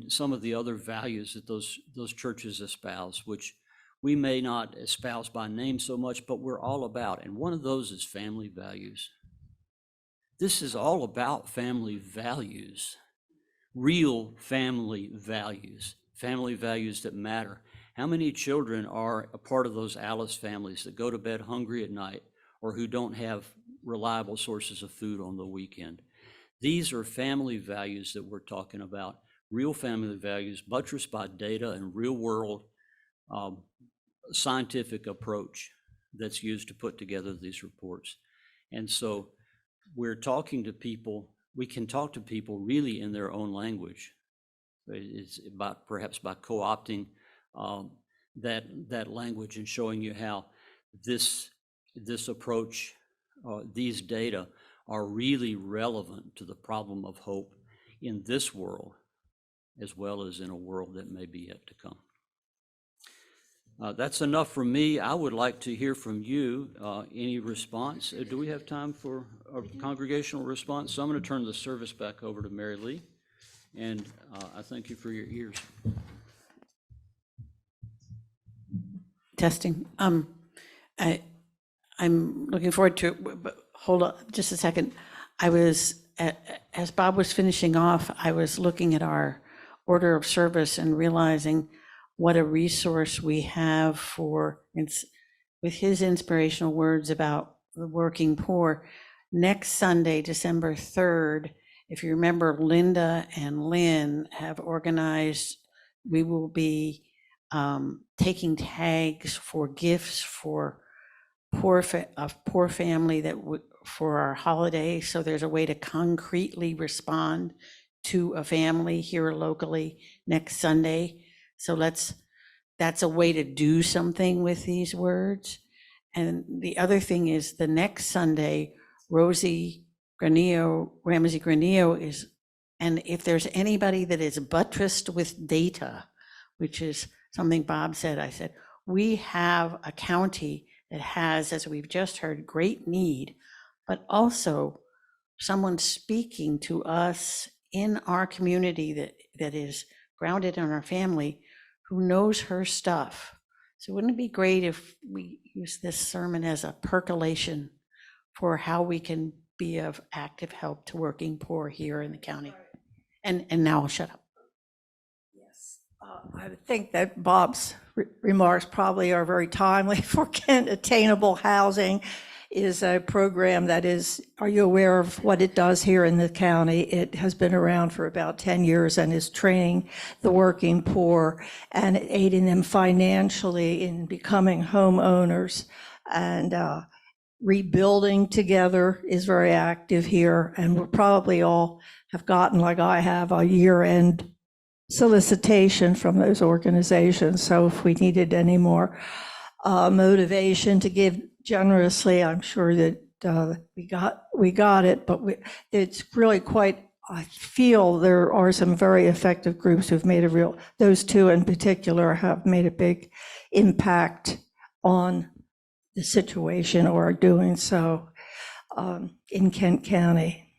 some of the other values that those churches espouse, which we may not espouse by name so much, but we're all about. And one of those is family values. This is all about family values, real family values that matter. How many children are a part of those Alice families that go to bed hungry at night or who don't have reliable sources of food on the weekend? These are family values that we're talking about, real family values buttressed by data and real world scientific approach that's used to put together these reports. And so we're talking to people, we can talk to people really in their own language. It's about perhaps by co-opting that language and showing you how this approach, these data are really relevant to the problem of hope in this world, as well as in a world that may be yet to come. That's enough from me. I would like to hear from you. Any response? Do we have time for a congregational response? So I'm going to turn the service back over to Mary Lee, and I thank you for your ears. Testing. I'm looking forward to it, but hold on just a second. I was, as Bob was finishing off, I was looking at our order of service and realizing what a resource we have for, with his inspirational words about the working poor. Next Sunday, December 3rd, if you remember, Linda and Lynn have organized, we will be taking tags for gifts for a poor family that for our holiday. So there's a way to concretely respond to a family here locally next Sunday. So that's a way to do something with these words. And the other thing is the next Sunday, Ramsey Granillo is, and if there's anybody that is buttressed with data, which is something Bob said, I said, we have a county that has, as we've just heard, great need, but also someone speaking to us in our community that is grounded in our family, who knows her stuff. So wouldn't it be great if we use this sermon as a percolation for how we can be of active help to working poor here in the county? And now I'll shut up. Yes, I would think that Bob's remarks probably are very timely for Kent. Attainable Housing is a program that is, are you aware of what it does here in the county? It has been around for about 10 years and is training the working poor and aiding them financially in becoming homeowners. And Rebuilding Together is very active here, and we'll probably all have gotten, like I have, a year-end solicitation from those organizations. So if we needed any more motivation to give generously, I'm sure that we got it, but it's really quite, I feel there are some very effective groups who've made those two in particular have made a big impact on the situation, or are doing so in Kent County.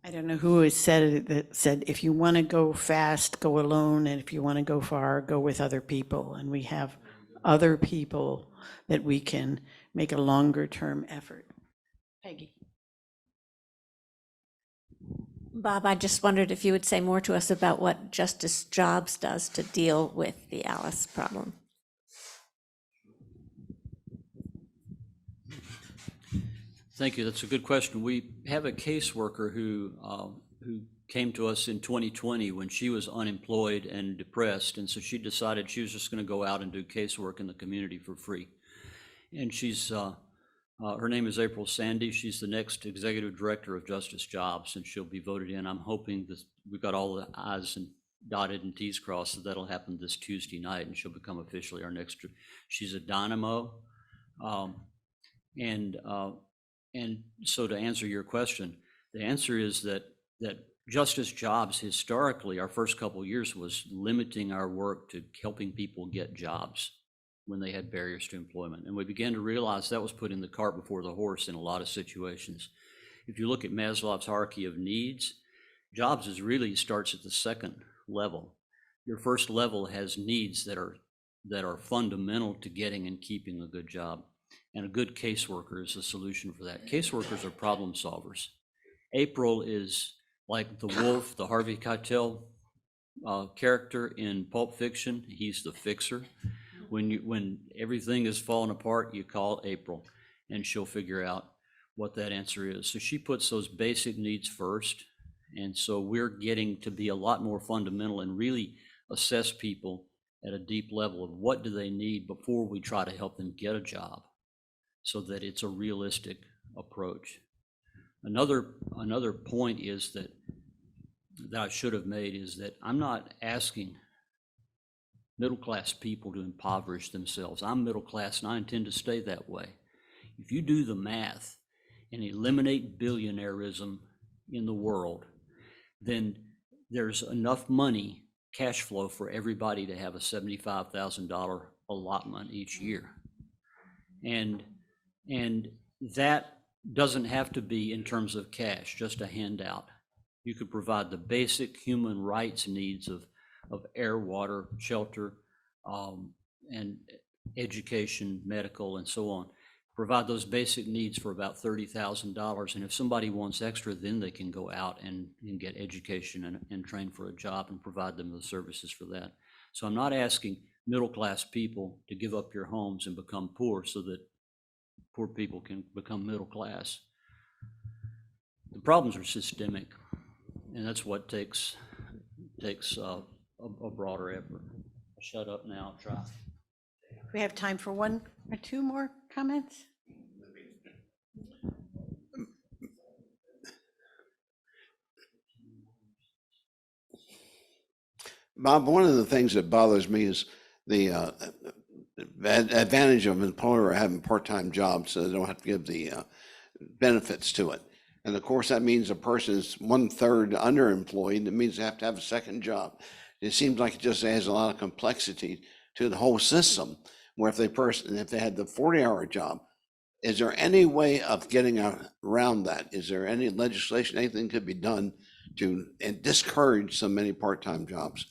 I don't know who has said it, that said, if you want to go fast, go alone, and if you want to go far, go with other people. And we have other people that we can make a longer term effort. Peggy. Bob, I just wondered if you would say more to us about what Justice Jobs does to deal with the Alice problem. Thank you. That's a good question. We have a caseworker who came to us in 2020 when she was unemployed and depressed, and so she decided she was just going to go out and do casework in the community for free. And she's her name is April Sandy. She's the next executive director of Justice Jobs, and she'll be voted in. I'm hoping that we've got all the I's and dotted and T's crossed, so that'll happen this Tuesday night, and she'll become officially our next. She's a dynamo, and so to answer your question, the answer is that Justice Jobs historically, our first couple of years, was limiting our work to helping people get jobs when they had barriers to employment. And we began to realize that was putting the cart before the horse in a lot of situations. If you look at Maslow's hierarchy of needs, jobs really starts at the second level. Your first level has needs that are fundamental to getting and keeping a good job. And a good caseworker is a solution for that. Caseworkers are problem solvers. April is like the wolf, the Harvey Keitel character in Pulp Fiction. He's the fixer. When everything is falling apart, you call April, and she'll figure out what that answer is. So she puts those basic needs first, and so we're getting to be a lot more fundamental and really assess people at a deep level of what do they need before we try to help them get a job, so that it's a realistic approach. Another point is that that I should have made is that I'm not asking middle-class people to impoverish themselves. I'm middle class and I intend to stay that way. If you do the math and eliminate billionairism in the world, then there's enough money, cash flow, for everybody to have a $75,000 allotment each year. And that doesn't have to be in terms of cash, just a handout. You could provide the basic human rights needs of air, water, shelter, and education, medical, and so on. Provide those basic needs for about $30,000. And if somebody wants extra, then they can go out and get education and train for a job and provide them the services for that. So I'm not asking middle-class people to give up your homes and become poor so that poor people can become middle class. The problems are systemic, and that's what takes a broader effort. I'll shut up now. I'll try. We have time for one or two more comments? Bob, one of the things that bothers me is the advantage of an employer having part-time jobs, so they don't have to give the benefits to it. And of course, that means a person is 1/3 underemployed. That means they have to have a second job. It seems like it just adds a lot of complexity to the whole system, where if they had the 40-hour job, is there any way of getting around that? Is there any legislation, anything could be done to discourage so many part-time jobs?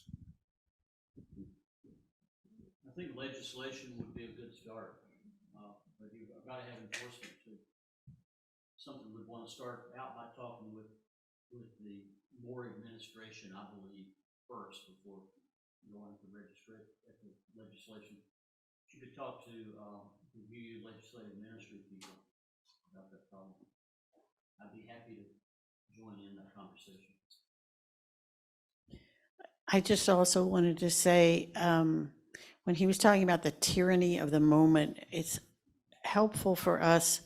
I think legislation would be a good start, but you've got to have enforcement too. Something we'd want to start out by talking with the more administration, I believe, first before going to legislation. You could talk to the UU legislative ministry people about that problem. I'd be happy to join in that conversation. I just also wanted to say, when he was talking about the tyranny of the moment, it's helpful for us.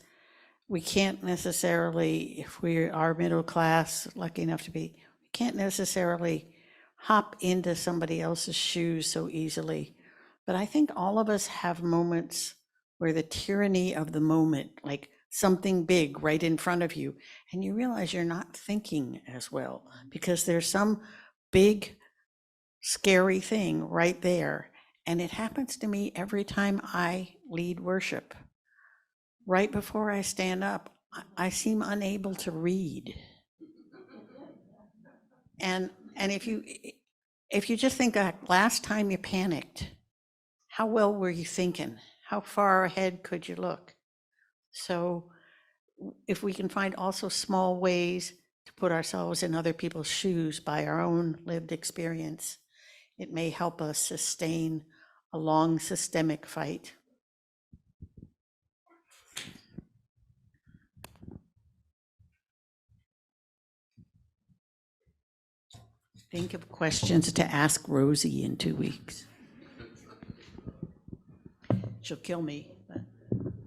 We can't necessarily, if we are middle class, lucky enough to be, we can't necessarily hop into somebody else's shoes so easily. But I think all of us have moments where the tyranny of the moment, like something big right in front of you, and you realize you're not thinking as well because there's some big, scary thing right there. And it happens to me every time I lead worship. Right before I stand up, I seem unable to read. And if you just think back, last time you panicked, how well were you thinking? How far ahead could you look? So if we can find also small ways to put ourselves in other people's shoes by our own lived experience, it may help us sustain a long systemic fight. Think of questions to ask Rosie in 2 weeks. She'll kill me. But.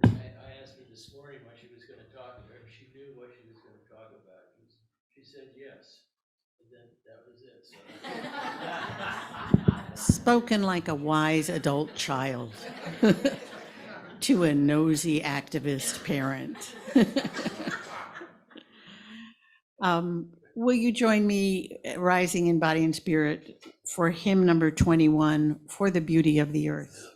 I asked her this morning what she was going to talk about, if she knew what she was going to talk about. She said yes, and then that was it. So. Spoken like a wise adult child to a nosy activist parent. Will you join me, rising in body and spirit, for hymn number 21, For the Beauty of the Earth?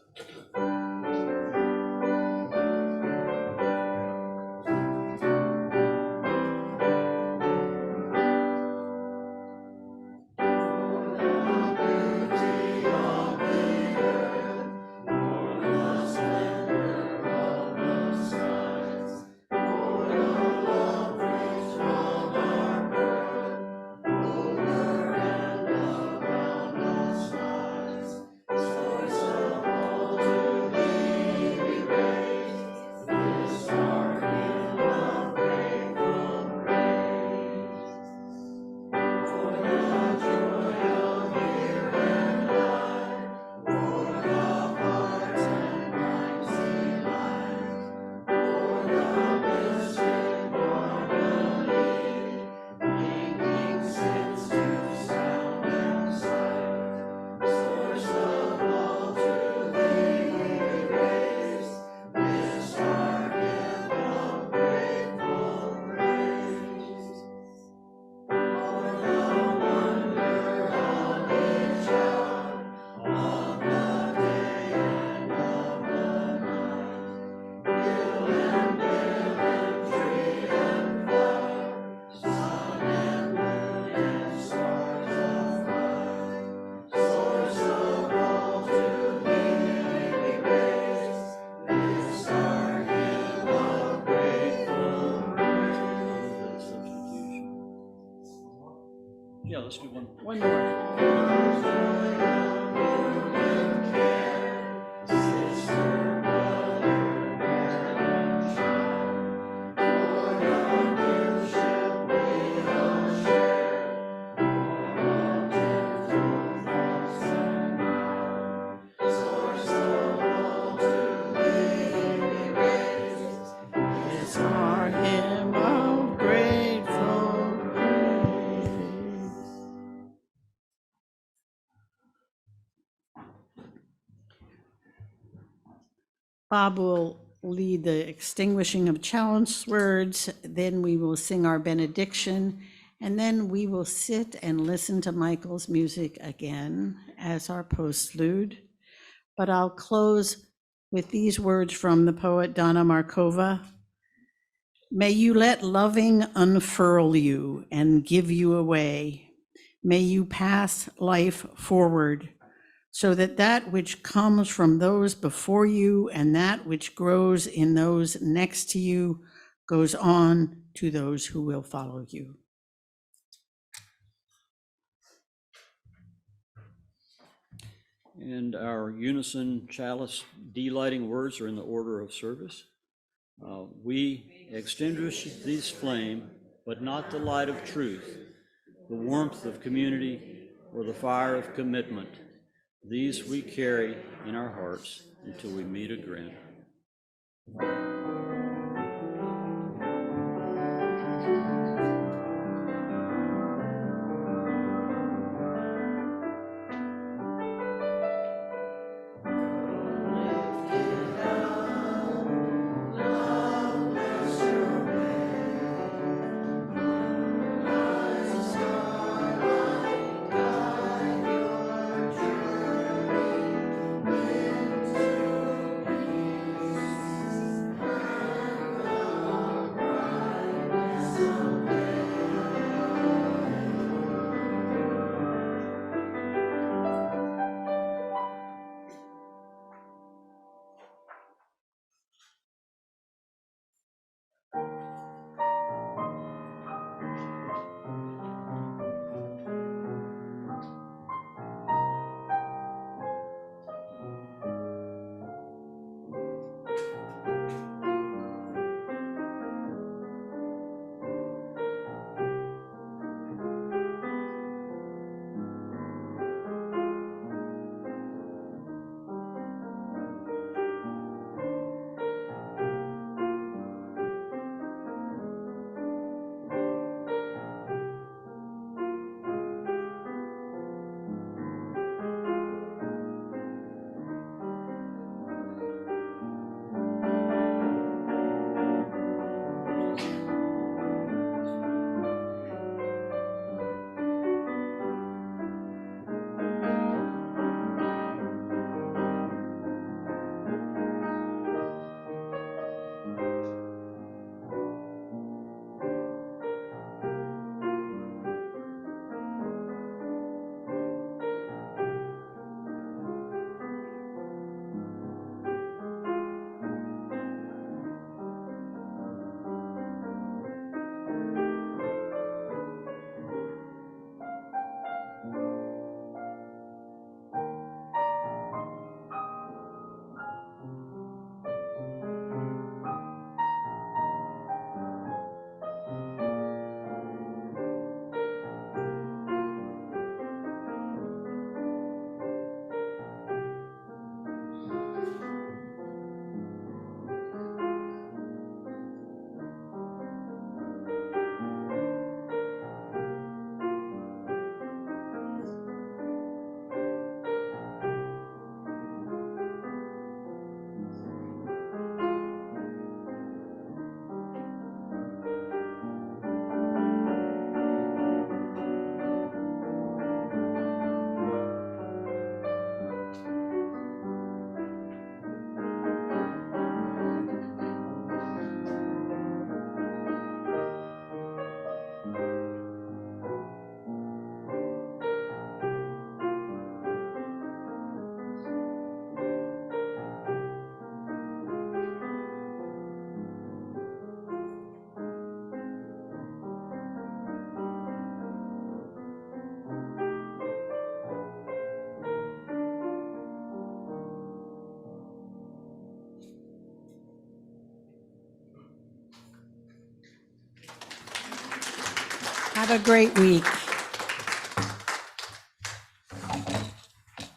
Yeah, let's do one. One more. It's our hymn of grateful praise. Bob will lead the extinguishing of chalice words, then we will sing our benediction, and then we will sit and listen to Michael's music again as our postlude. But I'll close with these words from the poet Donna Markova. May you let loving unfurl you and give you away. May you pass life forward, so that that which comes from those before you and that which grows in those next to you goes on to those who will follow you. And our unison chalice delighting words are in the order of service. We extinguish this flame, but not the light of truth, the warmth of community, or the fire of commitment. These we carry in our hearts until we meet again. Have a great week.